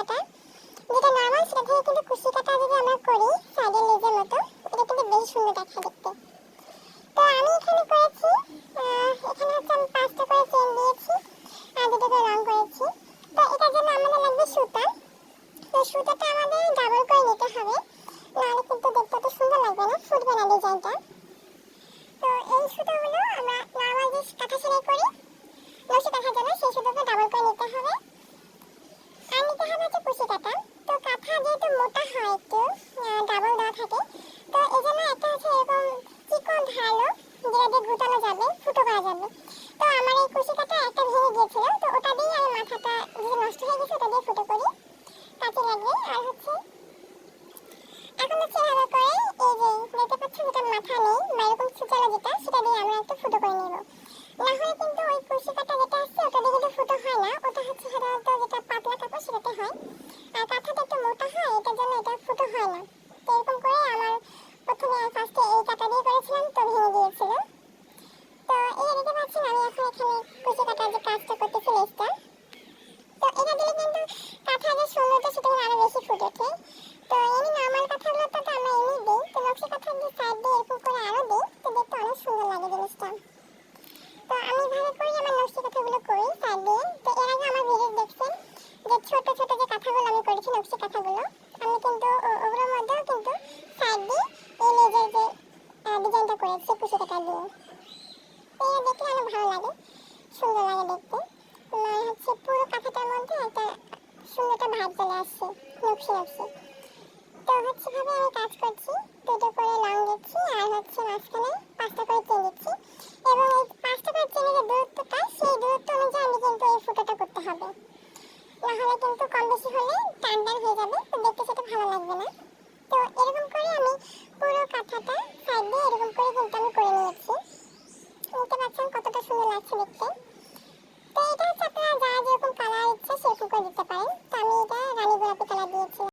কাটা, যেটা নরমাল সেটা থেকে কিন্তু কুশি কাটা যদি আমরা করি সাইডে লেজের মতো, এটা কিন্তু বেশ সুন্দর দেখা দেখতে। তো আমি এখানে করেছি, এখানে হচ্ছে আমি 5টা করে চেন দিয়েছি আর 2টো করে রং করেছি। তো এটার জন্য আমাদের লাগবে সুতা। তো সুতাটা আমাদের ডাবল করে নিতে হবে, নাহলে কিন্তু দেখতে তো সুন্দর লাগবে না, ফুটবে না ডিজাইনটা। তো এই সুতাগুলো আমরা নরমাল যে কাঁথা সেলাই করি নকশি কাঁথার জন্য সেই সুতাটা ডাবল করে নিতে হবে। আর নিতে হবে হচ্ছে কুশি কাঁটা। তো কাঁথা যেহেতু মোটা হয় একটু, ডাবল দেওয়া থাকে, তো এই জন্য একটা হচ্ছে এরকম চিকন ধারালো, যেটা দিয়ে গুটানো যাবে, ফুটো করা যাবে। তো আমার এই কুশি কাঁটা একটা ভেঙে গিয়েছিল, তো ওটা দিয়ে আমি মাথাটা যে নষ্ট হয়ে গেছে ওটা দিয়ে ফুটো করি, কাজে লাগবে। আর হচ্ছে এখন হচ্ছে এভাবে করে এই যে দেখতে পাচ্ছ যেটা মাথা নেই বা এরকম ছুচালো যেটা, সেটা দিয়ে আমরা একটা ফুটো করে নেব। না হলে কিন্তু ওই কুশি কাঁটা যেটা আছে ওটা দিয়ে কিন্তু ফুটো হয় না, ওটা হচ্ছে সাধারণত যেটা পাতলা কাপড় সেটাতে হয়, আর কাঁথাটা একটু মোটা হয়, এটার জন্য এটা ফুটো হয় না। তো এরকম করে আমার প্রথমে ফার্স্টে এই কাঁটা দিয়ে করেছিলাম, তো ভেঙে গিয়েছিল। তো এই যে দেখতে পাচ্ছেন আমি এখন এখানে কুশি কাঁটার যে কাজটা করতেছি লেসটা, তো এটা দিলে কিন্তু কাঁথার যে সৌন্দর্য সেটা আরো বেশি ফুটে ওঠে। তো এমনি নর্মাল কাঁথাগুলোতে তো আমরা এমনি দিই, তো নকশি কাঁথার যে সাইড দিয়ে এরকম করে আরো দিই, তো দেখতে অনেক সুন্দর লাগে জিনিসটা। তো আমি ভাবে করি আমার নকশি কাঁথাগুলো করি সাইড দিয়ে। তো এর আগে আমার ভিডিও দেখছেন যে ছোট ছোট যে কাঁথাগুলো আমি করেছি নকশি কাঁথাগুলো, আমি কিন্তু ওগুলোর মধ্যেও কিন্তু সাইড দিয়ে এই লেজের যে ডিজাইনটা করেছি কুশি কাঁটা দিয়ে। তো এটা দেখলে অনেক ভালো লাগে, সুন্দর লাগে দেখতে। মানে হচ্ছে পুরো কাঁথাটার মধ্যে একটা সুন্দর একটা ভাব চলে আসছে নকশি নকশি। তো হচ্ছে ভাবে আমি কাজ করছি, 2টো করে লং দিচ্ছি আর হচ্ছে মাঝখানে 5টা করে চেন দিচ্ছি, এবং এই 5টা করে চেনের যে দূরত্বটা সেই দূরত্ব অনুযায়ী আমি কিন্তু এই ফুটোটা করতে হবে, নাহলে কিন্তু কম বেশি হলে টান টান হয়ে যাবে, তো দেখতে সেটা ভালো লাগবে না। তো এরকম করে আমি পুরো কাঁথাটা সাইড দিয়ে এরকম করে কিন্তু আমি করে নিয়েছি। দেখতে পাচ্ছেন কতটা সুন্দর লাগছে দেখতে।